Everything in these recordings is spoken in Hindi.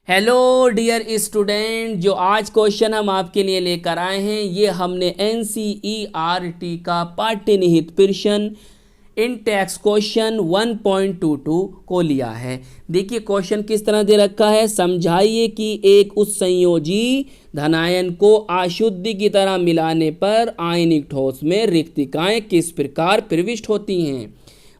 हेलो डियर स्टूडेंट, जो आज क्वेश्चन हम आपके लिए लेकर आए हैं ये हमने NCERT का पाठ्यनिहित प्रश्न इन टेक्स्ट क्वेश्चन 1.22 को लिया है। देखिए क्वेश्चन किस तरह दे रखा है। समझाइए कि एक उत्संयोजी धनायन को अशुद्धि की तरह मिलाने पर आयनिक ठोस में रिक्तिकाएं किस प्रकार प्रविष्ट होती हैं।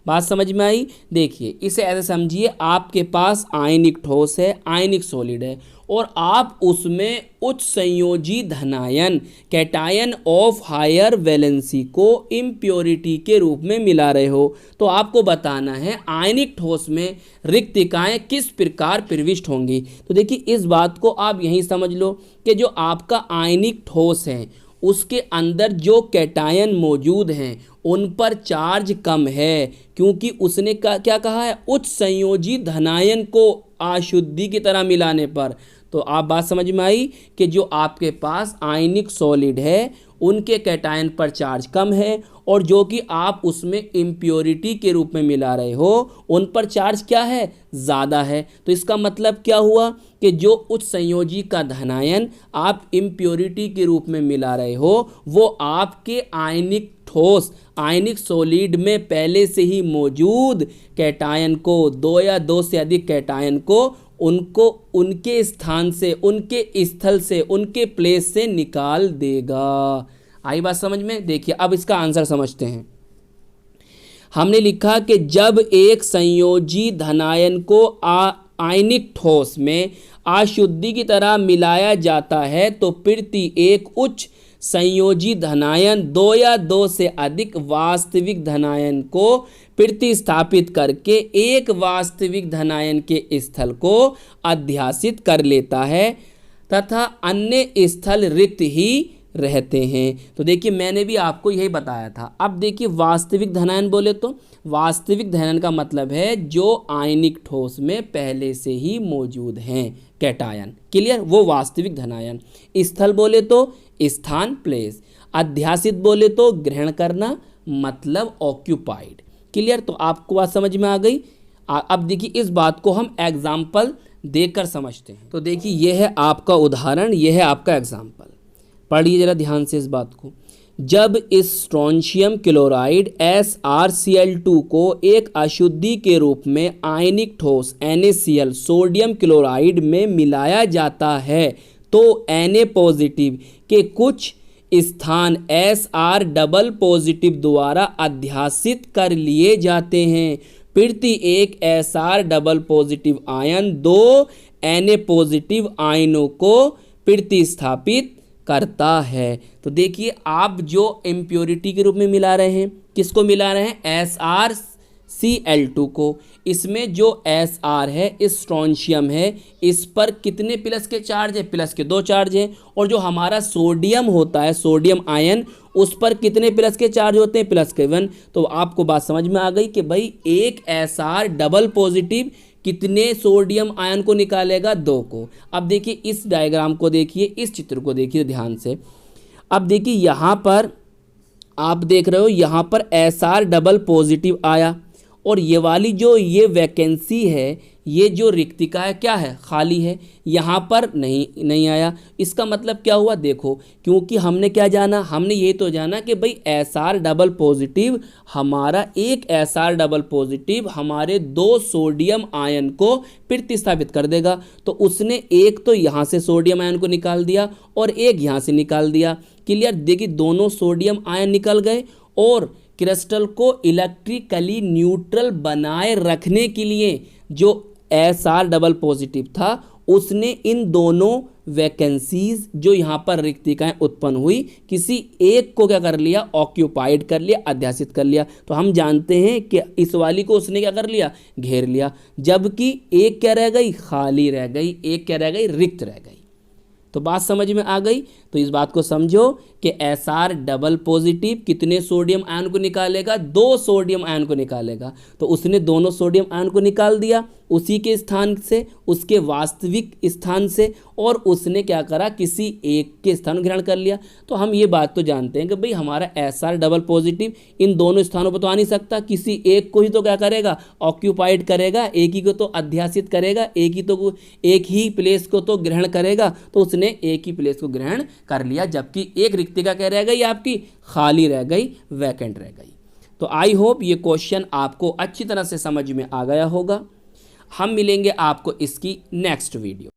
बात समझ में आई। देखिए इसे ऐसे समझिए, आपके पास आयनिक ठोस है, आयनिक सॉलिड है और आप उसमें उच्च संयोजी धनायन कैटायन ऑफ हायर वैलेंसी को इम्प्योरिटी के रूप में मिला रहे हो। तो आपको बताना है आयनिक ठोस में रिक्तिकाएं किस प्रकार प्रविष्ट होंगी। तो देखिए इस बात को आप यहीं समझ लो कि जो आपका आयनिक ठोस है उसके अंदर जो कैटायन मौजूद हैं उन पर चार्ज कम है, क्योंकि उसने क्या कहा है, उच्च संयोजी धनायन को अशुद्धि की तरह मिलाने पर। तो आप बात समझ में आई कि जो आपके पास आयनिक सॉलिड है उनके कैटायन पर चार्ज कम है और जो कि आप उसमें इम्प्योरिटी के रूप में मिला रहे हो उन पर चार्ज क्या है, ज़्यादा है। तो इसका मतलब क्या हुआ कि जो उच्च संयोजी का धनायन आप इम्प्योरिटी के रूप में मिला रहे हो वो आपके आयनिक ठोस आयनिक सॉलिड में पहले से ही मौजूद कैटायन को, दो या दो से अधिक कैटायन को उनको उनके स्थान से, उनके स्थल से, उनके प्लेस से निकाल देगा। आई बात समझ में। देखिए अब इसका आंसर समझते हैं। हमने लिखा कि जब एक संयोजी धनायन को आयनिक ठोस में अशुद्धि की तरह मिलाया जाता है तो प्रति एक उच्च संयोजी धनायन दो या दो से अधिक वास्तविक धनायन को प्रतिस्थापित करके एक वास्तविक धनायन के स्थल को अध्यासित कर लेता है तथा अन्य स्थल रिक्त ही रहते हैं। तो देखिए मैंने भी आपको यही बताया था। अब देखिए वास्तविक धनायन बोले तो वास्तविक धनायन का मतलब है जो आयनिक ठोस में पहले से ही मौजूद हैं कैटायन। क्लियर, वो वास्तविक धनायन। स्थल बोले तो स्थान, प्लेस। अध्यासित बोले तो ग्रहण करना, मतलब ऑक्यूपाइड। क्लियर, तो आपको बात समझ में आ गई। अब देखिए इस बात को हम एग्जाम्पल देकर समझते हैं। तो देखिए यह है आपका उदाहरण, यह है आपका एग्जाम्पल। पढ़िए जरा ध्यान से इस बात को। जब इस स्ट्रोंशियम क्लोराइड SrCl2 को एक अशुद्धि के रूप में आयनिक ठोस NaCl सोडियम क्लोराइड में मिलाया जाता है तो Na पॉजिटिव के कुछ स्थान Sr डबल पॉजिटिव द्वारा अध्यासित कर लिए जाते हैं। प्रति एक Sr डबल पॉजिटिव आयन दो Na पॉजिटिव आयनों को प्रतिस्थापित करता है। तो देखिए आप जो इम्प्योरिटी के रूप में मिला रहे हैं, किसको मिला रहे हैं, SrCl2 को। इसमें जो Sr है, इस स्ट्रोंशियम है, इस पर कितने प्लस के चार्ज है, प्लस के 2 चार्ज हैं। और जो हमारा सोडियम होता है, सोडियम आयन, उस पर कितने प्लस के चार्ज होते हैं, प्लस के 1। तो आपको बात समझ में आ गई कि भाई एक Sr डबल पॉजिटिव कितने सोडियम आयन को निकालेगा, 2 को। अब देखिए इस डायग्राम को देखिए, इस चित्र को देखिए ध्यान से। अब देखिए यहाँ पर आप देख रहे हो, यहाँ पर Sr डबल पॉजिटिव आया और ये वाली जो ये वैकेंसी है, ये जो रिक्तिका है क्या है, खाली है। यहाँ पर नहीं आया। इसका मतलब क्या हुआ, देखो क्योंकि हमने क्या जाना, हमने ये तो जाना कि भाई Sr डबल पॉजिटिव हमारा एक Sr डबल पॉजिटिव हमारे 2 सोडियम आयन को प्रतिस्थापित कर देगा। तो उसने एक तो यहाँ से सोडियम आयन को निकाल दिया और एक यहाँ से निकाल दिया। क्लियर, देखिए दोनों सोडियम आयन निकल गए और क्रिस्टल को इलेक्ट्रिकली न्यूट्रल बनाए रखने के लिए जो Sr डबल पॉजिटिव था उसने इन दोनों वैकेंसीज जो यहाँ पर रिक्तिकाएं उत्पन्न हुई, किसी एक को क्या कर लिया, ऑक्यूपाइड कर लिया, अध्यासित कर लिया। तो हम जानते हैं कि इस वाली को उसने क्या कर लिया, घेर लिया, जबकि एक क्या रह गई, खाली रह गई, एक क्या रह गई, रिक्त रह गई। तो बात समझ में आ गई। तो इस बात को समझो कि Sr डबल पॉजिटिव कितने सोडियम आयन को निकालेगा, 2 सोडियम आयन को निकालेगा। तो उसने दोनों सोडियम आयन को निकाल दिया उसी के स्थान से, उसके वास्तविक स्थान से, और उसने क्या करा, किसी एक के स्थान ग्रहण कर लिया। तो हम ये बात तो जानते हैं कि भाई हमारा Sr डबल पॉजिटिव इन दोनों स्थानों पर तो आ नहीं सकता, किसी एक को ही तो क्या करेगा, ऑक्यूपाइड करेगा, एक ही को तो अध्यासित करेगा, एक ही प्लेस को तो ग्रहण करेगा। तो उसने एक ही प्लेस को ग्रहण कर लिया, जबकि एक रिक्तिका क्या रह गई, आपकी खाली रह गई, वैकेंट रह गई। तो आई होप ये क्वेश्चन आपको अच्छी तरह से समझ में आ गया होगा। हम मिलेंगे आपको इसकी नेक्स्ट वीडियो।